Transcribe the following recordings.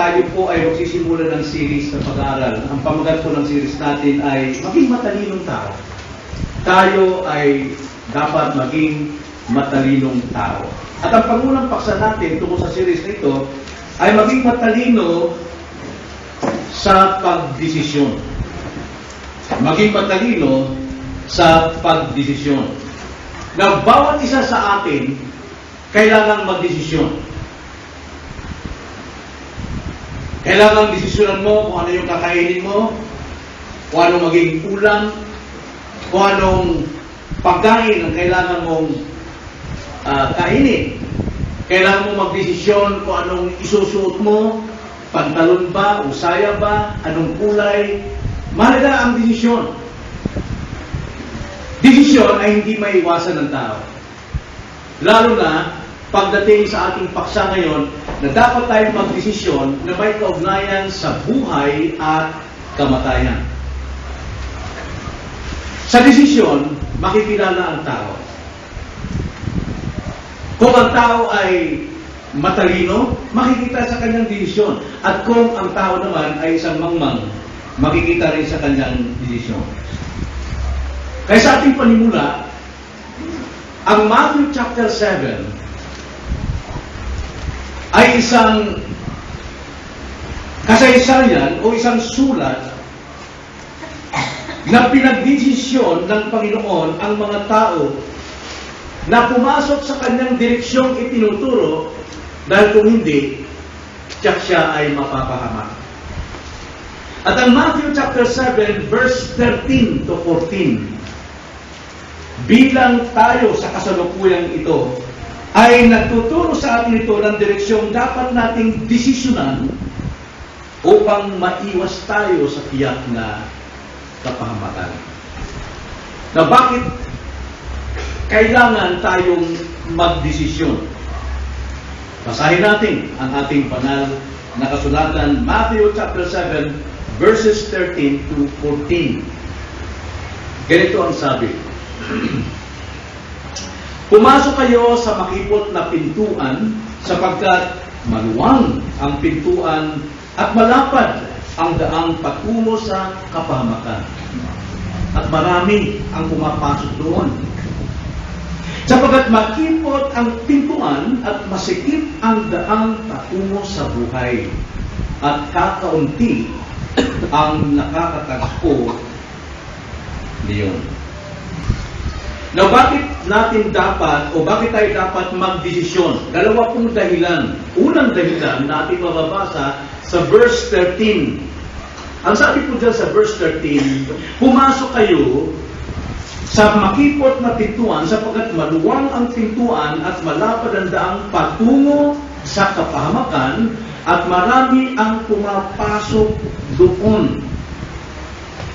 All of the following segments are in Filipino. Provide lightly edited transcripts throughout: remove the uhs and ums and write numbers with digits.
tayo po ay magsisimula ng series na pag-aaral. Ang pamagat po ng series natin ay maging matalinong tao. Tayo ay dapat maging matalinong tao. At ang pangunang paksa natin tungkol sa series na ito ay maging matalino sa pagdesisyon. Maging matalino sa pagdesisyon. Na bawat isa sa atin kailangan magdesisyon. Kailangan desisyonan mo kung ano yung kakainin mo, kung anong maging ulam, kung anong pagkain ang kailangan mong kainin. Kailangan mo magdesisyon kung anong isusuot mo, pantalon ba, usaya ba, anong kulay. Mahalaga ang desisyon. Desisyon ay hindi maiwasan ng tao. Lalo na pagdating sa ating paksa ngayon na dapat tayong magdesisyon na may kaugnayan sa buhay at kamatayan. Sa desisyon, makikilala ang tao. Kung ang tao ay matalino, makikita sa kanyang desisyon. At kung ang tao naman ay isang mangmang, makikita rin sa kanyang desisyon. Kaya sa ating panimula, ang Matthew chapter 7 ay isang kasaysayan o isang sulat na pinagdesisyon ng Panginoon ang mga tao na pumasok sa kanyang direksyong itinuturo dahil kung hindi, tiyak siya ay mapapahamak. At ang Matthew chapter 7 verse 13 to 14, bilang tayo sa kasalukuyang ito, ay nagtuturo sa atin ito ng direksyong dapat nating desisyonan upang maiwas tayo sa tiyak na kapahamakan. Na bakit kailangan tayong magdesisyon? Basahin natin ang ating banal na kasulatan, Matthew chapter 7, verses 13 to 14. Ganito ang sabi. Pumasok kayo sa makipot na pintuan sapagkat maluwang ang pintuan at malapad ang daang patungo sa kapahamakan. At marami ang pumapasok doon. Sapagkat makipot ang pintuan at masikip ang daang patungo sa buhay. At kakaunti ang nakakatagpo niyon. Now, bakit natin dapat o bakit tayo dapat magdesisyon? Dalawa pong dahilan. Unang dahilan na ating mababasa sa verse 13. Ang sabi po dyan sa verse 13, pumasok kayo sa makipot na pintuan sapagkat maluwang ang pintuan at malapad ang daang patungo sa kapahamakan at marami ang pumapasok doon.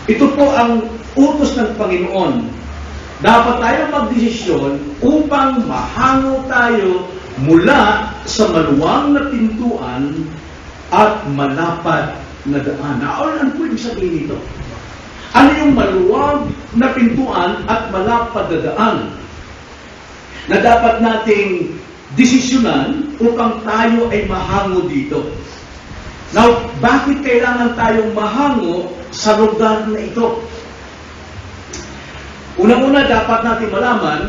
Ito po ang utos ng Panginoon. Dapat tayo magdesisyon upang mahango tayo mula sa maluwang na pintuan at malapad na daan. Ano po ibig sabihin nito? Ano yung maluwag na pintuan at malapad na daan na dapat nating desisyonan upang tayo ay mahango dito? Now, bakit kailangan tayong mahango sa lugar na ito? Unang-una, dapat natin malaman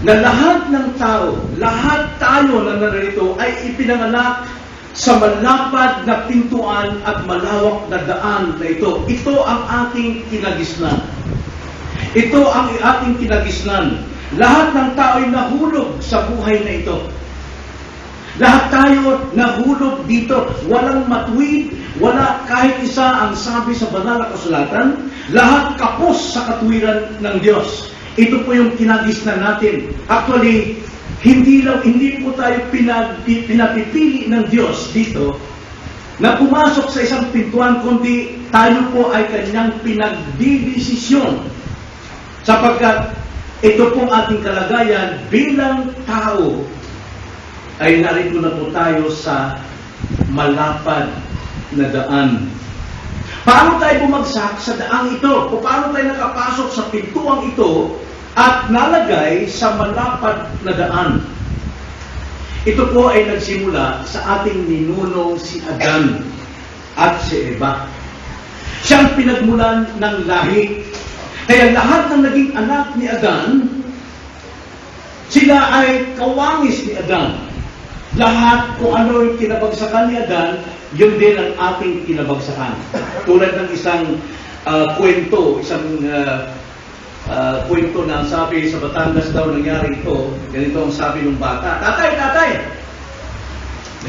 na lahat ng tao, lahat tayo na narito ay ipinanganak sa malapad na pintuan at malawak na daan na ito. Ito ang ating kinagisnan. Ito ang ating kinagisnan. Lahat ng tao ay nahulog sa buhay na ito. Lahat tayo nahulog dito. Walang matuwid, wala kahit isa ang sabi sa banal na kasulatan. Lahat kapos sa katuwiran ng Diyos. Ito po yung kinagisnan natin. Actually, hindi po tayo pinapipili ng Diyos dito na pumasok sa isang pintuan, kundi tayo po ay kanyang pinagdidesisyon. Sapagkat ito pong ating kalagayan bilang tao, ay narito na po tayo sa malapad na daan. Paano tayo bumagsak sa daang ito? O paano tayo nakapasok sa pintuang ito at nalagay sa malapad na daan? Ito po ay nagsimula sa ating ninunong si Adan at si Eva. Siyang pinagmulan ng lahi. Kaya lahat ng naging anak ni Adan, sila ay kawangis ni Adan. Lahat kung ano yung kinabagsakan ni Adan, yun din ang ating kinabagsakan. Tulad ng isang kwento, kwento na sabi sa Batangas daw nangyari ito, ganito ang sabi ng bata, Tatay, tatay!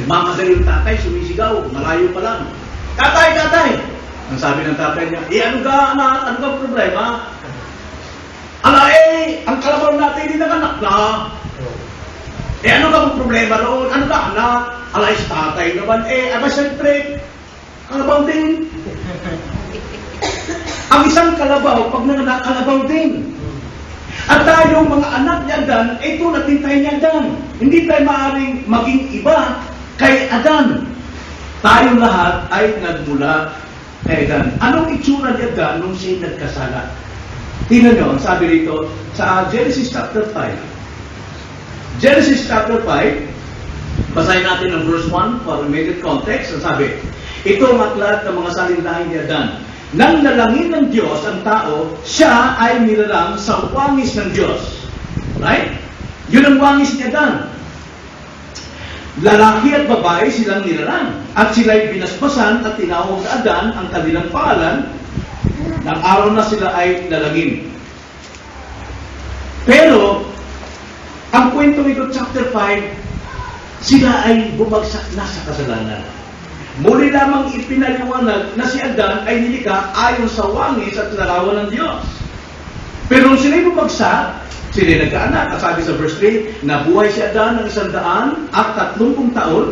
Nagmamadali yung tatay, sumisigaw, malayo pa lang. Tatay, tatay! Ang sabi ng tatay niya, ano ka, anak? Ano ka problema? Ang kalabaw natin hindi nakanak na. Ano ka ang problema roon? Ano ka, anak? Tatay naman. Siyempre, kalabaw din. Ang isang kalabaw, pag nanganak, kalabaw din. At tayong mga anak ni Adan, tulad din tayo ni Adan. Hindi tayo maaaring maging iba kay Adan. Tayong lahat ay nagmula kay Adan. Anong itsura ni Adan nung siya nagkasala? Tingnan nyo, ang sabi rito sa Genesis chapter 5. Genesis chapter 5, basahin natin ang verse 1 for immediate context. Ang sabi, ito ang aklat ng mga salinlahi ni Adan. Nang nalangin ng Diyos ang tao, siya ay nilalang sa wangis ng Diyos. Right? Yun ang wangis ni Adan. Lalaki at babae silang nilalang. At sila'y binasbasan at tinawag na Adan ang kanilang pangalan ng araw na sila ay nalangin. Pero, ang kwento nito, chapter 5, sila ay bumagsak na sa kasalanan. Muli lamang ipinaliwanag na si Adan ay nilikha ayon sa wangis at larawan ng Diyos. Pero nung sila'y bumagsak, sila'y nagkaanak. At sabi sa verse 3, nabuhay si Adan ng 130 taon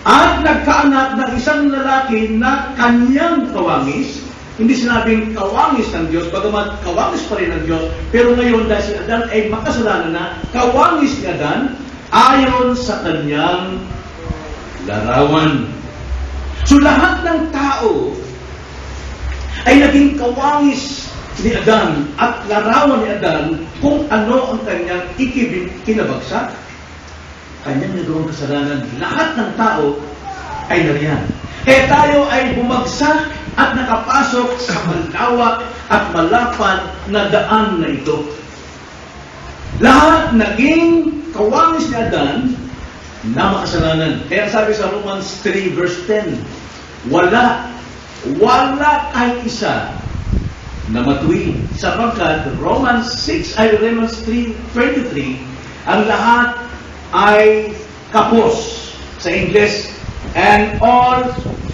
at nagkaanak ng isang lalaki na kanyang kawangis. Hindi sinabing kawangis ng Diyos, bagamat kawangis pa rin ng Diyos. Pero ngayon dahil si Adan ay makasalanan na, kawangis ni Adan ayon sa kanyang larawan. So lahat ng tao ay naging kawangis ni Adan at larawan ni Adan kung ano ang kanyang kinabagsak. Kanyang nagawang kasalanan. Lahat ng tao ay nariyan. Kaya tayo ay bumagsak at nakapasok sa malawak at malapad na daan na ito. Lahat naging kawangis ni Adan na makasalanan. Kaya sabi sa Romans 3 verse 10, wala kahit isa na matuwid. Sapagkat Romans 3:23, ang lahat ay kapos. Sa English, and all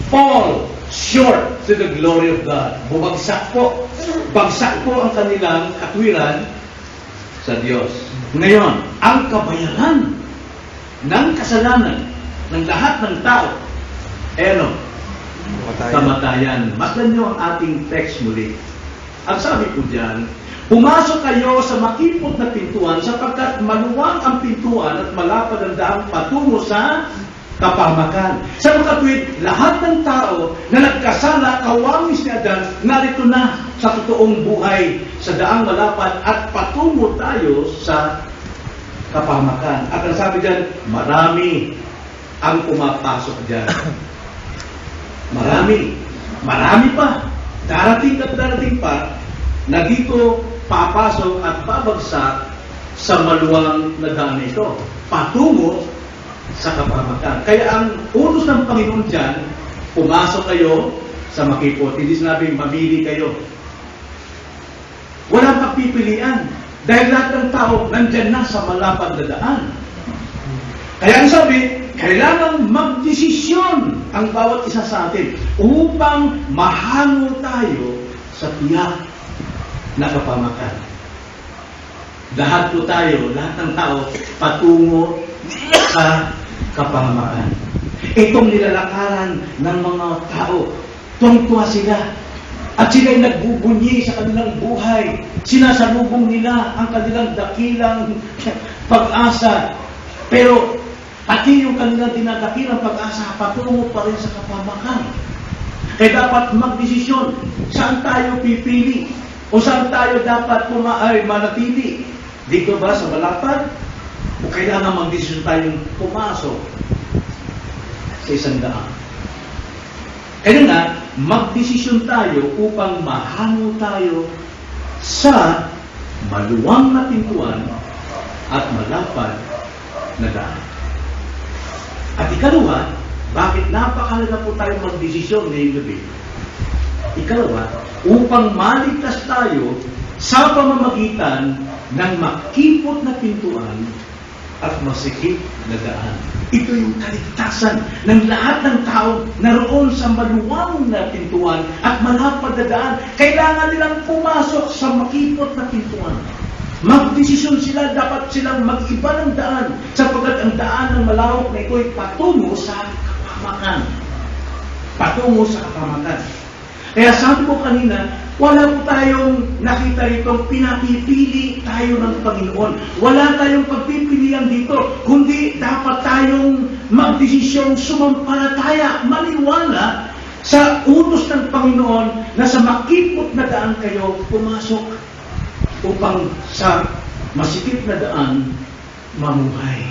fall short to the glory of God. Bumagsak po. Bagsak po ang kanilang katwiran sa Diyos. Ngayon, ang kabayaran ng kasalanan ng lahat ng tao, kamatayan. Masdan nyo ang ating text muli. Ang sabi ko diyan, pumasok kayo sa makipot na pintuan sapagkat maluwang ang pintuan at malapad ang daang patungo sa kapahamakan. Sa makatwid, lahat ng tao na nagkasala, kawangis ni Adan, narito na sa totoong buhay, sa daang malapad at patungo tayo sa kapahamakan. At ang sabi diyan, marami ang pumapasok diyan. Marami pa. Darating at darating pa na dito papasok at babagsak sa maluwang na daan ito. Patungo sa kapahamakan. Kaya ang utos ng Panginoon dyan, pumasok kayo sa makipot. Hindi sinabing mamili kayo. Walang pagpipilian. Dahil lahat ng tao nandyan na sa malapad na daan. Kaya ang sabi, kailangan magdesisyon ang bawat isa sa atin upang mahango tayo sa tiyak na kapahamakan. Lahat po tayo, lahat ng tao, patungo sa kapahamakan. Itong nilalakaran ng mga tao, tuwang-tuwa sila. At sila'y nagbubunyi sa kanilang buhay. Sinasalubong nila ang kanilang dakilang pag-asa. Pero pati yung kanilang dinadakilang pag-asa, patungo pa rin sa kapahamakan. Kaya dapat magdesisyon, saan tayo pipili? O saan tayo dapat manatili? Dito ba sa malapad? O kailangan magdesisyon tayong pumasok sa isang daan. Kaya nga, magdesisyon tayo upang mahango tayo sa maluwang na pintuan at malapad na daan. At ikalawa, bakit napakahalaga po tayo magdesisyon ngayong gabi? Ikalawa, upang maligtas tayo sa pamamagitan ng makipot na pintuan at masikip na daan. Ito yung kaligtasan ng lahat ng tao naroon sa maluwang na pintuan at malapad na daan. Kailangan nilang pumasok sa makipot na pintuan. Magdesisyon sila, dapat silang mag-iba ng daan sapagkat ang daan ng malawak na ito ay patungo sa kapahamakan. Patungo sa kapahamakan. Kaya sabi ko kanina, wala po tayong nakita rito, pinapipili tayo ng Panginoon. Wala tayong pagpipilian dito, kundi dapat tayong magdesisyong sumampalataya, maniwala sa utos ng Panginoon na sa makipot na daan kayo pumasok upang sa masikip na daan mamuhay.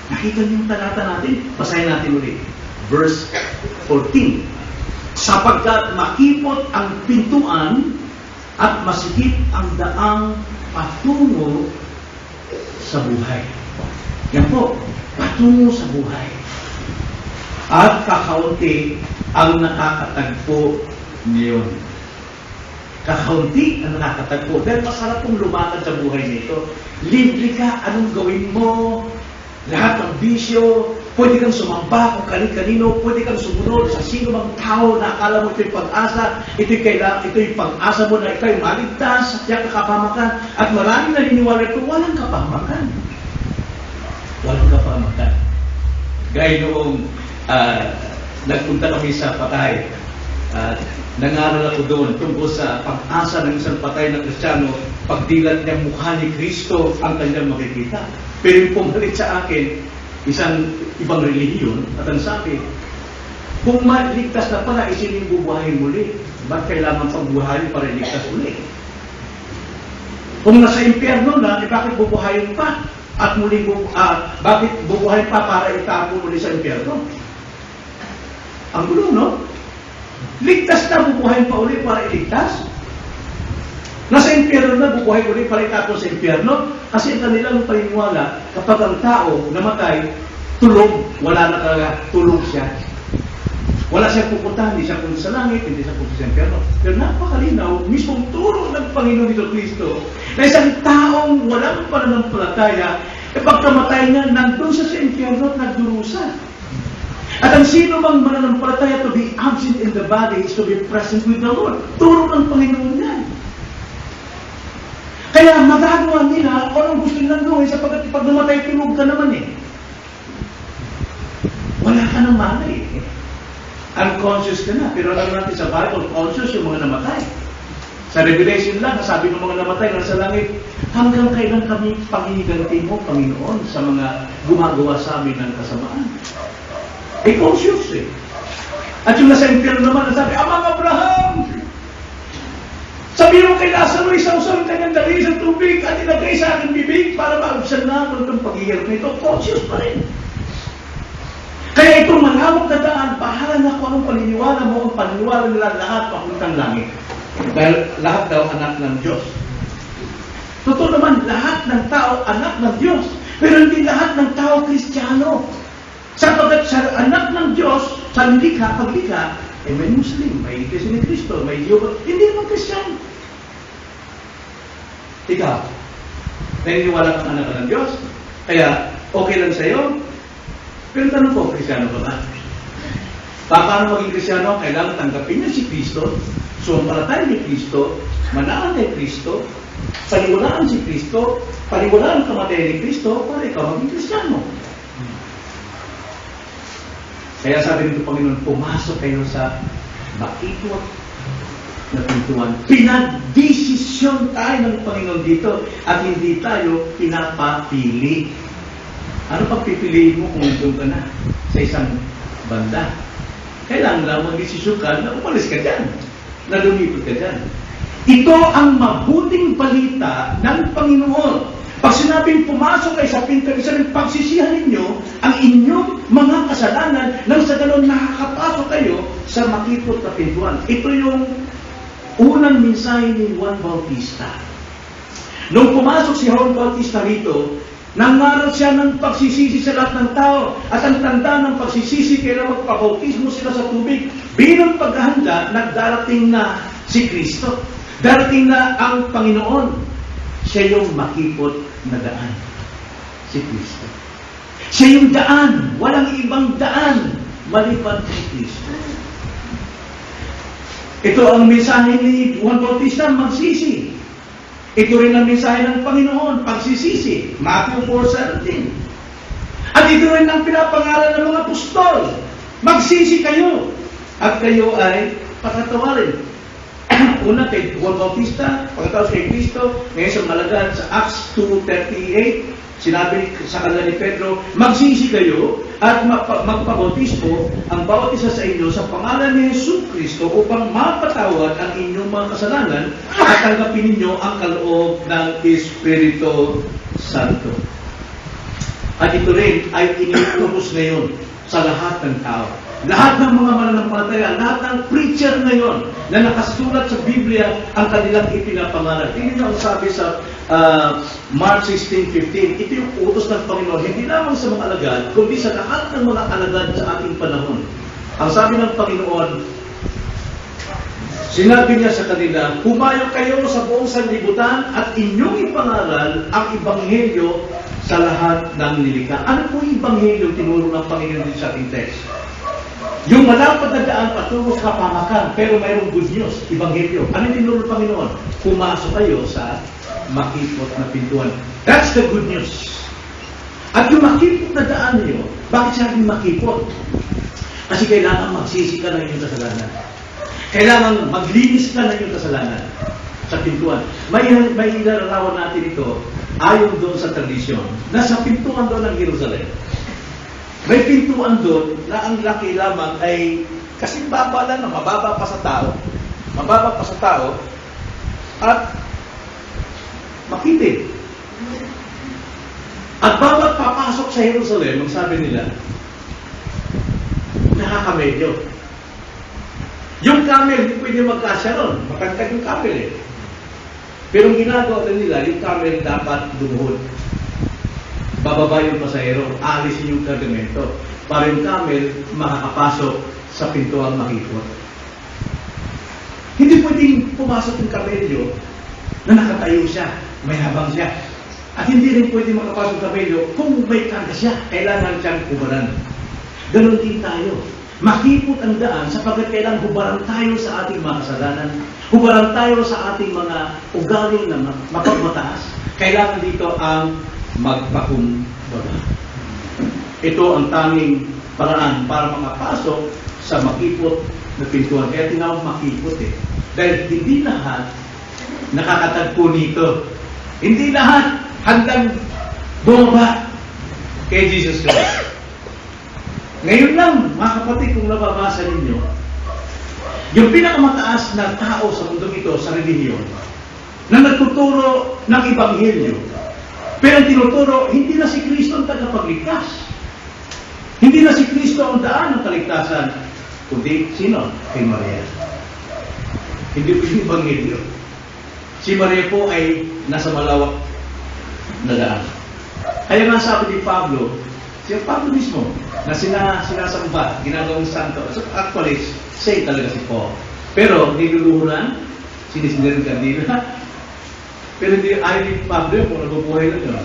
Nakita niyo yung talata natin? Basahin natin ulit. Verse 14. Sapagkat makipot ang pintuan at masikip ang daang patungo sa buhay. Yan po, patungo sa buhay. At kakaunti ang nakakatagpo niyon. Kakaunti ang nakakatagpo. Dahil masarap pong lumakad sa buhay nito. Libre ka, anong gawin mo? Lahat ng bisyo, pwede kang sumamba kung kanino, pwede kang sumunod sa sino mang tao na akala mo ito'y pag-asa, ito'y pag-asa mo na ikaw maligtas at yung kapahamakan. At maraming naniniwala ito, walang kapahamakan. Walang kapahamakan. Gaya noong nagpunta kami sa patay, nangaral ako doon tungkol sa pag-asa ng isang patay na Kristiyano, pagdilat niyang mukha ni Kristo ang kanyang makikita. Pero yung pumalit sa akin, isang ibang relihiyon, at ang sabi, kung maligtas na pala, isining bubuhayin muli. Ba't kailangan pagbuhayin para iligtas muli? Kung nasa impyerno na, bakit bubuhayin pa? At muli, bakit bubuhayin pa para itapo muli sa impyerno? Ang gulo, no? Ligtas na, bubuhayin pa uli para iligtas? Nasa impyerno na, bubuhay uli para itapos sa impyerno. Kasi ang kanilang paniniwala, kapag ang tao namatay, tulog, wala na talaga, tulog siya. Wala siyang pupunta, hindi siya punta sa langit, hindi siya punta sa impyerno. Pero napakalinaw, mismong turo ng Panginoon nito Kristo, na isang taong walang pananampalataya, pagkamatay niya, nandun siya sa impyerno at nagdurusa. At ang sino mang mananampalataya to be absent in the body is to be present with the Lord. Turo ng Panginoon yan. Kaya magagawa nila kung anong gusto nilang gawin sapagkat pag namatay, tulog ka naman eh. Wala ka nang malay eh. Unconscious ka na. Pero alam natin sa Bible, conscious yung mga namatay. Sa Revelation lang, sabi ng mga namatay na sa langit, hanggang kailan kami panghihiganti mo, Panginoon, sa mga gumagawa sa amin ng kasamaan. Eh, conscious eh. At yung nasa impyerno naman, sabi, Amang Abraham! Sabi mo kay Lazaro, isang-usang kanyang dali sa tubig at ilagay sa aking bibig para maabsan na ako ng paghihirap nito. Conscious pa rin. Kaya itong malawak na daan, bahala na kung anong paniniwala mo, ang paniniwala nila lahat papuntang langit. Dahil lahat daw anak ng Diyos. Totoo naman, lahat ng tao anak ng Diyos. Pero hindi lahat ng tao Kristiyano. Sapagkat sa anak ng Diyos, sa likha, paglikha, may Muslim, may Iglesia ni Cristo, may Jehovah, hindi naman Kristiyano. Ikaw, naniniwala kang anak ka ng Diyos, kaya okay lang sa'yo. Pero tanong ko, Kristiyano ka ba? Paano maging Kristiyano? Kailangan tanggapin niya si Kristo, sumampalataya ni Kristo, manaan kay Kristo, paniwalaan si Kristo, paniwalaan kamatayan ni Kristo, para ikaw maging Kristiyano. Kaya sabi nito Panginoon, pumasok kayo sa makipot na pintuan. Pinagdesisyon tayo ng Panginoon dito at hindi tayo pinapapili. Ano pagpipiliin mo kung doon ka na sa isang banda? Kailangan lang mag-desisyon ka na umalis ka dyan, na lumipot ka dyan. Ito ang mabuting balita ng Panginoon. Pag sinabing pumasok kayo sa pinto, ibig sabihin pagsisihan ninyo ang inyong mga kasalanan nang sa ganon nakakapasok kayo sa makipot na pintuan. Ito yung unang mensahe ni Juan Bautista. Nung pumasok si Juan Bautista rito, nangaral siya ng pagsisisi sa lahat ng tao. At ang tanda ng pagsisisi, kailan magpabautismo sila sa tubig. Bilang paghahanda, nagdarating na si Kristo. Darating na ang Panginoon. Siya yung makipot na daan. Si Kristo. Siya yung daan. Walang ibang daan maliban kay Kristo. Ito ang mensahe ni Juan Bautista, magsisi. Ito rin ang mensahe ng Panginoon, pagsisisi. Matthew 4:17. At ito rin ang pinapangalan ng mga apostol. Magsisi kayo. At kayo ay patatawarin. Una kay Juan Bautista, pagkatapos kay Kristo, ngayon sa Malagan, sa Acts 2:38, sinabi sa kanila ni Pedro, magsisi kayo at magpabautismo ang bawat isa sa inyo sa pangalan ni Jesus Kristo upang mapatawad ang inyong mga kasalanan at tanggapin ninyo ang kaloob ng Espiritu Santo. At ito rin ay initubos ngayon sa lahat ng tao. Lahat ng mga mananampalataya, lahat ng preacher ngayon na nakasulat sa Biblia ang kanilang ipinapangaral. Tingnan niyo ang sabi sa Mark 16:15. Ito yung utos ng Panginoon, hindi lamang sa mga alagad, kundi sa lahat ng mga alagad sa ating panahon. Ang sabi ng Panginoon, sinabi niya sa kanila, humayo kayo sa buong sanlibutan at inyong ipangaral ang Ebanghelyo sa lahat ng nilikha. Ano po yung Ebanghelyo tinuro ng Panginoon din sa ating text? Yung malapad na daan patungo sa kapahamakan, pero mayroong good news, Ebanghelyo. Ano yung tinuro ng Panginoon? Pumasok kayo sa makipot na pintuan. That's the good news. At yung makipot na daan niyo, bakit sabi makipot? Kasi kailangan magsisi ka ng iyong kasalanan. Kailangan maglinis ka ng iyong kasalanan sa pintuan. May ilalarawan natin ito ayon doon sa tradisyon. Nasa pintuan doon ng Jerusalem. May pintuan doon na ang laki lamang ay kasing baba lang, mababa pa sa tao. Mababa pa sa tao at makitid. At bawat papasok sa Jerusalem, ang sabi nila, nakakamedyo. Yung camel, hindi pwede magkasya ron. Makantag yung camel eh. Pero ang ginagawa nila, yung camel dapat dumuhod. Bababa yung pasahero, alisin yung kargamento para yung camel makakapasok sa pintuang makipot. Hindi pwedeng pumasok yung kamelyo na nakatayo siya, may habang siya. At hindi rin pwedeng makapasok yung kamelyo kung may karga siya, kailangan siyang hubaran. Ganon din tayo. Makipot ang daan sapagkat kailangan hubaran tayo sa ating mga kasalanan. Hubaran tayo sa ating mga ugaling na mapagmataas. Kailangan dito ang magpakumbaba. Ito ang tanging paraan para makapasok sa makipot na pintuan. Kaya tinawag makipot eh. Dahil hindi lahat nakakatagpo nito. Hindi lahat hanggang bumaba kay Jesus Christ. Ngayon lang, mga kapatid, kung nababasa ninyo, yung pinakamataas na tao sa mundong ito, sa relihiyon, na nagtuturo ng Ebanghelyo, pero ang tinuturo, hindi na si Kristo ang tagapagligtas. Hindi na si Kristo ang daan ng kaligtasan. Kundi, sino? Kay Maria. Hindi po yung Ebanghelyo. Si Maria po ay nasa malawak na daan. Kaya nga sabi ni Pablo, si Pablo mismo, na sinasamba, ginagawang santo. So actually, say talaga si Paul. Pero, niluluhuran, sinisindihan ng kandila. Pero hindi, ayaw ni Pablo kung nabubuhay na yun.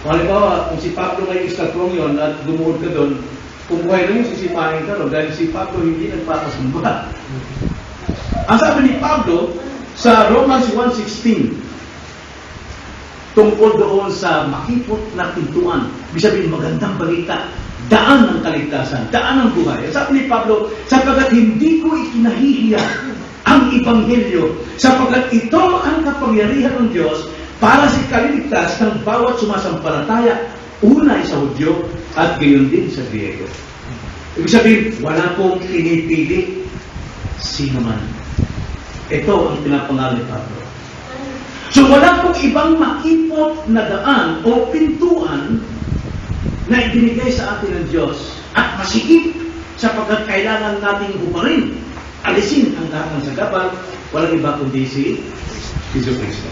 Halimbawa, kung si Pablo ngayon iskatrong yun at lumuhod ka doon, kung buhay na yun, sisipahin ka doon dahil si Pablo hindi nagpapasamba. Ang sabi ni Pablo sa Romans 1:16, tungkol doon sa makipot na pintuan, ibig sabihin magandang balita, daan ng kaligtasan, daan ng buhay. Sabi ni Pablo, sapagkat hindi ko ikinahihiya ang Ebanghelyo, sapagkat ito ang kapangyarihan ng Diyos para sa kaliligtas ng bawat sumasampalataya, una ay sa Hudyo at gayon din sa Griego. Ibig sabihin, wala pong pinipili sino man. Ito ang pinapangalan ni Pablo. So So wala pong ibang makipot na daan o pintuan na ibinigay sa atin ng Diyos at masikip sapagkat kailangan nating humarin, alisin ang lahat ng sagabal, walang iba kundi si Jesu Cristo.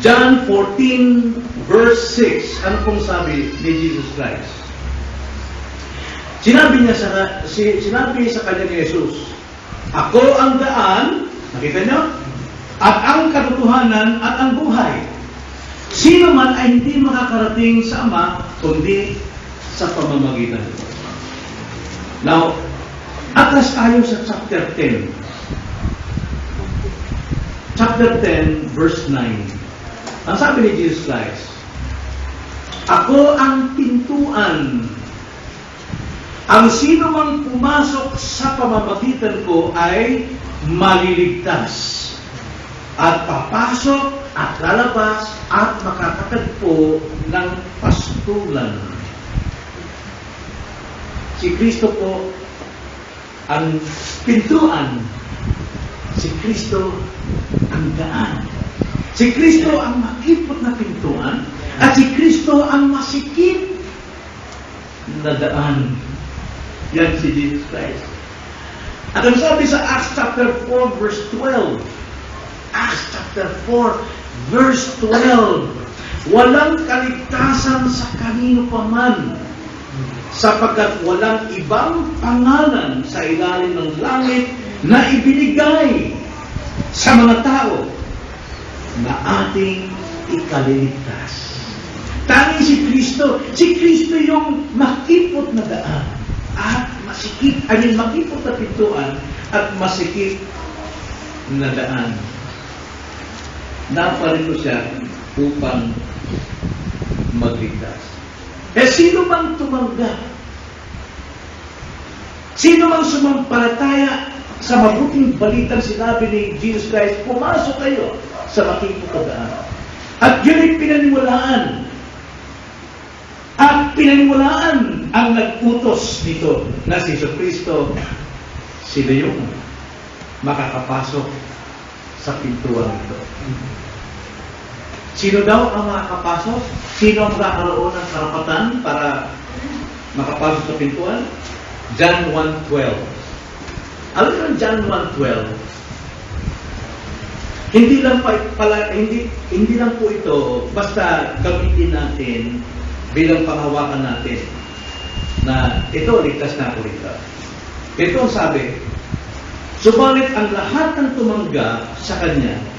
John 14 verse 6, ano pong sabi ni Jesus Christ? Sinabi sa kanya ni Jesus, ako ang daan, nakita niyo? At ang katotohanan at ang buhay. Sino man ay hindi makakarating sa Ama, kundi sa pamamagitan nito. Now, atras tayo sa chapter 10. Chapter 10, verse 9. Ang sabi ni Jesus Christ, ako ang pintuan. Ang sino man pumasok sa pamamagitan ko ay maliligtas. At papasok at lalabas at makakatagpo ng pastulan. Si Kristo po ang pintuan. Si Kristo ang daan. Si Kristo ang makipot na pintuan. At si Kristo ang masikip na daan. Yan si Jesus Christ. At ang sabi sa Acts chapter 4 verse 12, Acts chapter 4 verse 12, walang kaligtasan sa kanino paman, sapagkat walang ibang pangalan sa ilalim ng langit na ibinigay sa mga tao na ating ikaliligtas. Tanging si Kristo. Si Kristo yung makipot na daan at masikip, makipot na pintuan at masikip na daan. Naparito siya upang magligtas. Sino bang tumanggap? Sino bang sumampalataya sa mabuting balitang sinabi ni Jesus Christ, pumasok kayo sa makipot na daan. At yun ay pinaniwalaan. At pinaniwalaan ang nag-utos nito na si Jesus Kristo, sila yung makakapasok sa pintuan nito. Sino daw ang makakapasok? Sino ang magkakaroon ng karapatan para makapasok sa pintuan? John 1:12. Alam mo yung John 1:12? Hindi lang po ito basta gamitin natin bilang panghawakan natin na ito, ligtas na ako rito. Ito ang sabi, subalit ang lahat ng tumanggap sa Kanya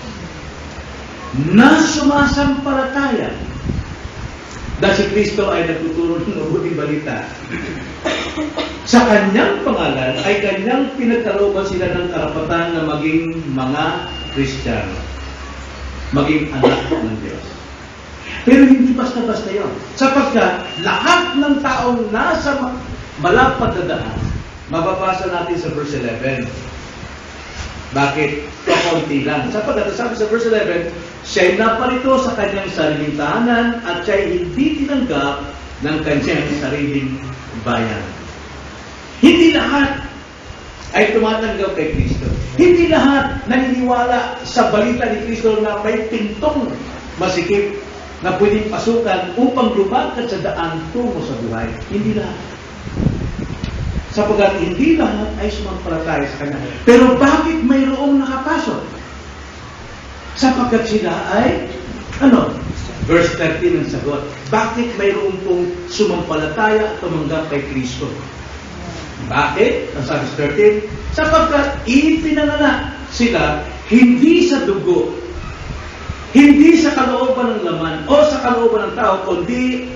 na sumasampalataya dahil si Kristo ay nagtuturo ng mabuting balita. Sa Kanyang pangalan ay Kanyang pinagkalooban sila ng karapatan na maging mga Kristiyano. Maging anak ng Diyos. Pero hindi basta-basta yun. Sapagkat lahat ng taong nasa malapad na daan, mababasa natin sa verse 11. Bakit? Kaunti lang. Sapagkat sabi sa verse 11, siya'y naparito sa kanyang sariling tahanan at siya'y hindi tinanggap ng kanyang sariling bayan. Hindi lahat ay tumatanggap kay Kristo. Hindi lahat naniniwala sa balita ni Kristo na may pintong masikip na pwedeng pasukan upang lumakad sa daan tungo sa buhay. Hindi lahat. Sapagkat hindi lahat ay sumampalataya sa Kanya. Pero bakit mayroong nakapasok? Sapagkat sila ay, Verse 13 ang sagot. Bakit mayroong pong sumampalataya at tumanggap kay Kristo? Bakit? Ang sabi sa 13, sapagkat ipinanganak sila hindi sa dugo, hindi sa kalooban ng laman o sa kalooban ng tao, kundi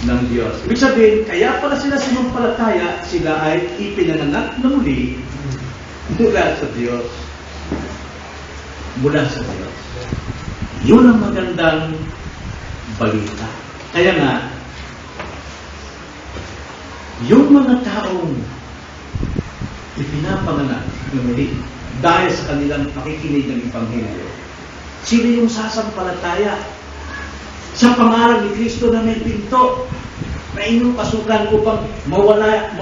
ng Diyos. Ibig sabihin, kaya pala sila sumampalataya, sila ay ipinanganak na muli mula sa Diyos. Mula sa Diyos. Yun ang magandang balita. Kaya nga, yung mga taong ipinapanganak na muli dahil sa kanilang pakikinig ng Ebanghelyo, sila yung sasampalataya sa pangalan ni Kristo na may pinto. na inyong pasukan upang mawala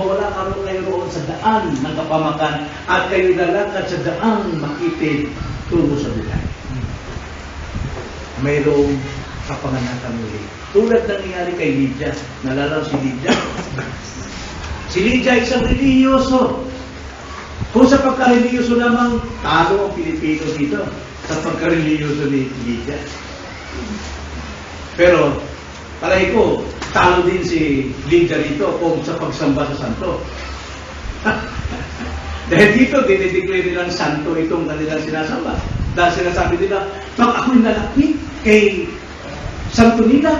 kayo roon sa daan ng kapamakan at kayo lalakad sa daang makitid tungo sa buhay. Mayroong kapanganakan muli. Tulad ng nangyari kay Lydia. Nalala si Lydia? Si Lydia isang relihiyoso. Kung sa pagka-relihiyoso lamang, talo ang Pilipino dito sa pagka-relihiyoso ni Lydia. Pero, palagi ko, talo din si Lydia dito kung sa pagsamba sa santo. Dahil dito, dinideclare nilang santo itong kanilang sinasamba. Dahil sinasabi nila, pag ako'y nalapit kay santo nila,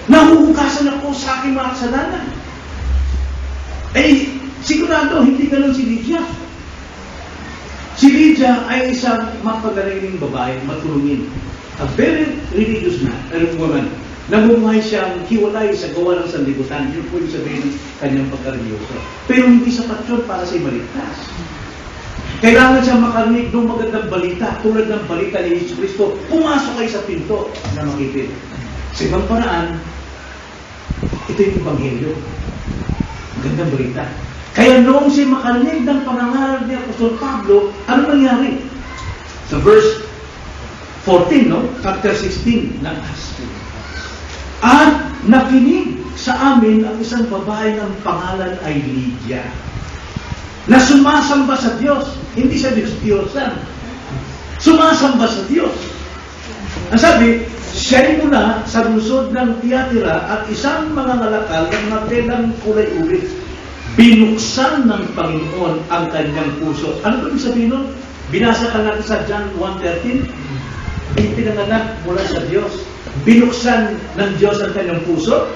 nahuhugasan ako sa aking mga kasalanan. Eh, sigurado, hindi ganun si Lydia. Si Lydia ay isang mapagalaling babae, matulungin. A very religious woman. Namumuhay siyang hiwalay sa gawa ng sanlibutan. Yun po yung sabihin ng kanyang pagka-religyoso. Pero hindi sapat yun para siya maligtas. Kailangan siya makarinig ng magandang balita, tulad ng balita ni Jesus Cristo. Pumasok kayo sa pinto na makitid. Sa ibang paraan, ito yung Ebanghelyo. Magandang balita. Kaya noong siya makarinig ng pangangaral ni Apostol Pablo, ano nangyari? Sa verse 14, no? Chapter 16 ng Acts. At nakinig sa amin ang isang babae ng pangalan ay Lydia, na sumasamba sa Diyos. Hindi sa Diyos-Diyosan. Sumasamba sa Diyos. Ang sabi, siya'y mula sa lungsod ng Tiatira at isang mga ngalakal ng matelang kulay ulit. Binuksan ng Panginoon ang kanyang puso. Ano ba sabihin nun? Binasa ka natin sa John 1:13. Pinanganak mula sa Diyos. Binuksan ng Diyos ang kanyang puso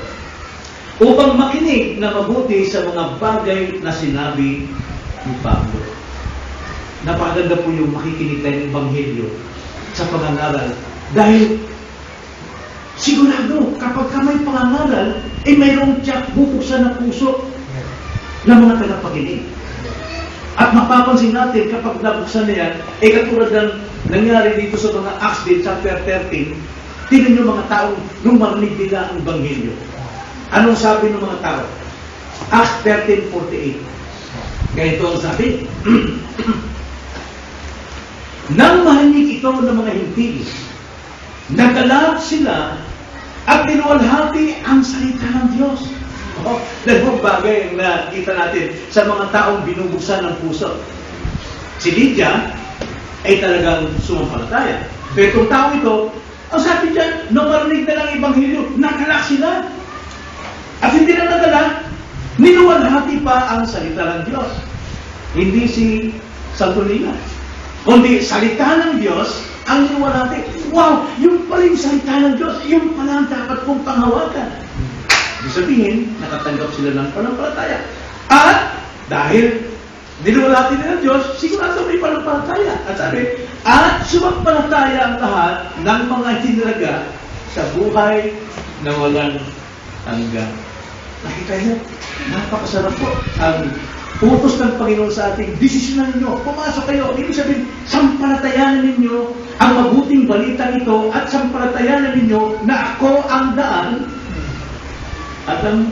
upang makinig na mabuti sa mga bagay na sinabi ni Pablo. Napakaganda po yung makikinig tayo ng Ebanghelyo sa pangangaral. Dahil sigurado, kapag ka may pangangaral, mayroong tiyak bubuksan ng puso ng mga tagapakinig. At mapapansin natin kapag nabuksan na yan, katulad ng nangyari dito sa mga Acts din, chapter 13, tingnan nyo mga tao nung marinig nila ang Ebanghelyo. Anong sabi ng mga tao? Acts 13:48. Ganito ang sabi. Nang mahinig ito ng mga hintil, nagalap sila at tinuwalhati ang salita ng Diyos. Dalawang bagay na kita natin sa mga taong binubuksan ng puso. Si Lydia ay talagang sumampalataya. Pero itong tao ito, ang sabi dyan, nung marinig na lang Ebanghelyo, nagalak sila. At hindi na nadala, ninuwalhati pa ang salita ng Diyos. Hindi si Santo Niño, kundi salita ng Diyos ang ninuwalhati. Wow! Yung pala yung salita ng Diyos, yung pala ang dapat kong panghawakan. Ibig sabihin, nakatanggap sila ng panampalataya. At dahil ninuwalhati nila ng Diyos, sigurado may panampalataya. At sabi, at sumampalataya ang lahat ng mga tinalaga sa buhay na walang hanggan. Nakita niyo, napakasarap po ang utos ng Panginoon sa ating desisyonan ninyo. Pumasok kayo. Ibig sabihin, sampalatayanan ninyo ang mabuting balitang ito at sampalatayanan ninyo na ako ang daan at ang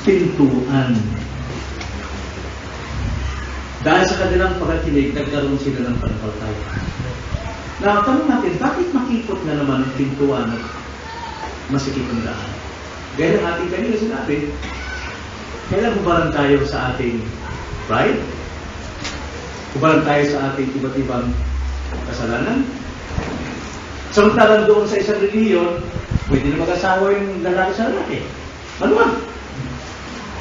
pintuan. Dahil sa kanilang pagkakinig, nagkaroon sila ng panampalataya. Tanong natin, bakit makikot na naman ang pintuan at masikip ang daan? Gaya ng ating kanina sinabi, kailan hubaran tayo sa ating pride? Hubaran tayo sa ating iba't ibang kasalanan? Samantalang doon sa isang reliyon, pwede na mag-asawa yung lalaki sa lalaki. Maluwag.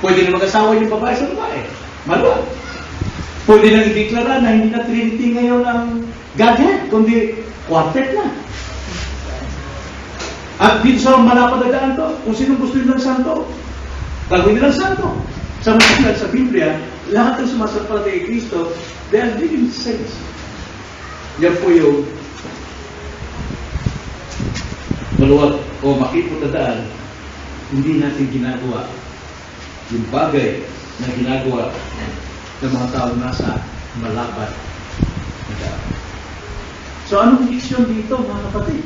Pwede na mag-asawa yung babae sa babae. Maluwag. Pwede na i-declara na hindi na Trinity ngayon ang Godhead, kundi quartet na. At dito sa malapad na daan to, kung sino gusto nilang santo, gagawin nilang santo. Samantalang sa Biblia, lahat ng sumasampalataya kay Kristo, they are living saints. Yan po yung maluwag o makipot na daan, hindi natin ginagawa yung bagay na ginagawa ng mga tao nasa malapad na daan. So anong leksyon dito, mga kapatid?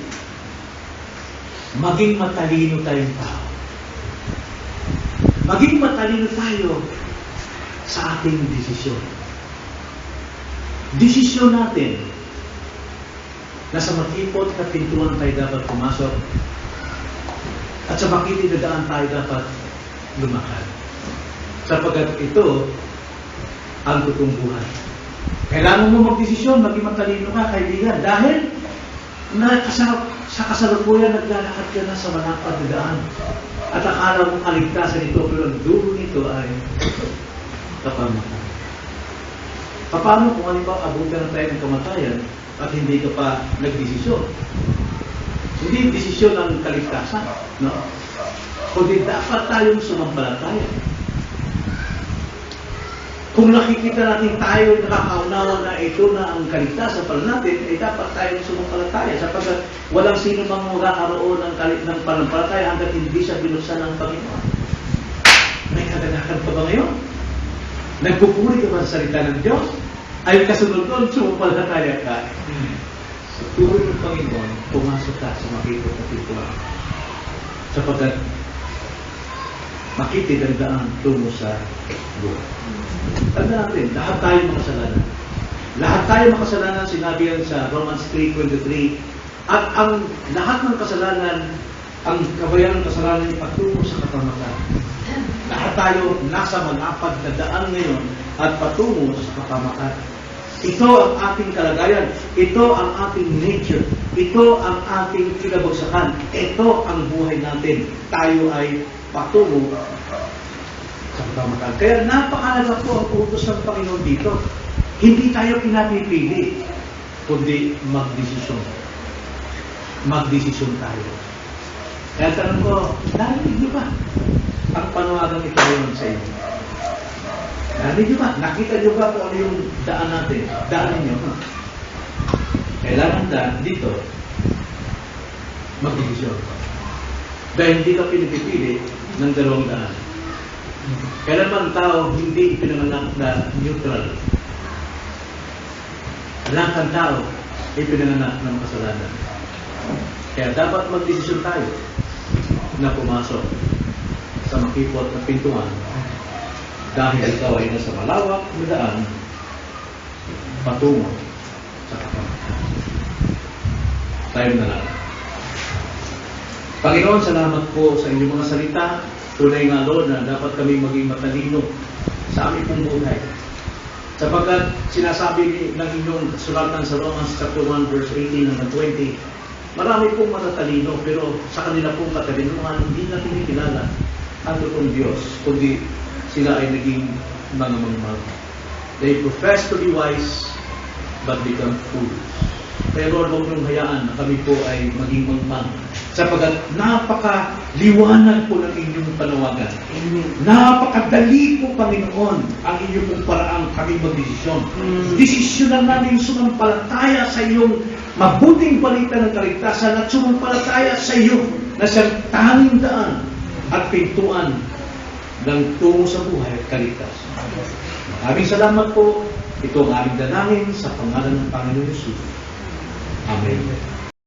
maging matalino tayong tao. Maging matalino tayo sa ating desisyon. Desisyon natin na sa makipot na pintuan tayo dapat pumasok at sa makitid na daan tayo dapat lumakad. Sapagkat ito ang totoong buhay. Kailangan mo magdesisyon, maging matalino ka, kaibigan, dahil sa kasalukuyan naglalakad ka na sa malapad na daan. At akala mo kaligtasan ito, pero ang dulo nito ay kapamakan. Paano kung halimbawa abutan na tayo ng kamatayan at hindi ka pa nagdesisyon? Hindi desisyon ang kaligtasan, no? Kundi dapat tayong sumampalataya. Kung nakikita natin tayo, nakakaunawa na ito na ang kaligtasan pala natin, ay dapat tayong sumampalataya sapagkat walang sino mang magkakaroon ng panampalataya hanggat hindi siya binuksan ng Panginoon. May kaganakan pa ba ngayon? Nagpupuri ka ba sa salita ng Diyos? Ay kasunod doon, sumampalataya ka. Sa tuloy ng Panginoon, pumasok ka sa makikot na pintuan. Sapagkat makitid ang daan tungo sa buhay. Tanda natin, lahat tayo makasalanan. Lahat tayo makasalanan, sinabi yan sa Romans 3:23. At ang lahat ng kasalanan, ang kabayaran ng kasalanan ay patungo sa kapamakan. Lahat tayo nasa malapad na daan ngayon at patungo sa kapamakan. Ito ang ating kalagayan. Ito ang ating nature. Ito ang ating kinabagsakan. Ito ang buhay natin. Tayo ay patungo sa kapamakan. Kaya napakalaga po ang utos ng Panginoon dito. Hindi tayo pinapipili, kundi magdesisyon. Magdesisyon tayo. Kaya tanong ko, narinig niyo ba ang panawagang ito ngayon sa inyo? Narinig niyo ba? Nakita niyo ba kung ano yung daan natin? Daanin niyo. Kailangan dito, magdesisyon. Dahil hindi ka pinipili ng dalawang daan. Kailanman tao hindi pinanganak na neutral. Lahat ng tao ay pinanganak ng kasalanan. Kaya dapat magdesisyon tayo na pumasok sa makipot na pintuan dahil ikaw ay nasa malawak na daan patungo sa kapamakan. Tayo na lang. Panginoon, salamat po sa inyong mga salita. Tunay nga, Lord, na dapat kami maging matalino sa aming pong buhay. Sapagkat sinasabi ng inyong sulatan sa Romans chapter 1 verse 18 hanggang 20, marami pong matatalino, pero sa kanila pong katalinuhan, hindi na tinikilala ang totoong Diyos, kundi sila ay naging mga mangmang. They profess to be wise, but become fools. Kaya Lord, huwag niyong hayaan na kami po ay maging mangmang. Sapagkat napakaliwanag po ng inyong panawagan. Napakadali po, Panginoon, ang inyong pong paraang kami magdesisyon. Desisyonan namin sumampalataya sa iyong mabuting balita ng kaligtasan at sumampalataya sa iyo na siyang tanging daan at pintuan ng tungo sa buhay at kaligtasan. Maraming salamat po. Ito ang aming dalangin sa pangalan ng Panginoon Yesus. Amen.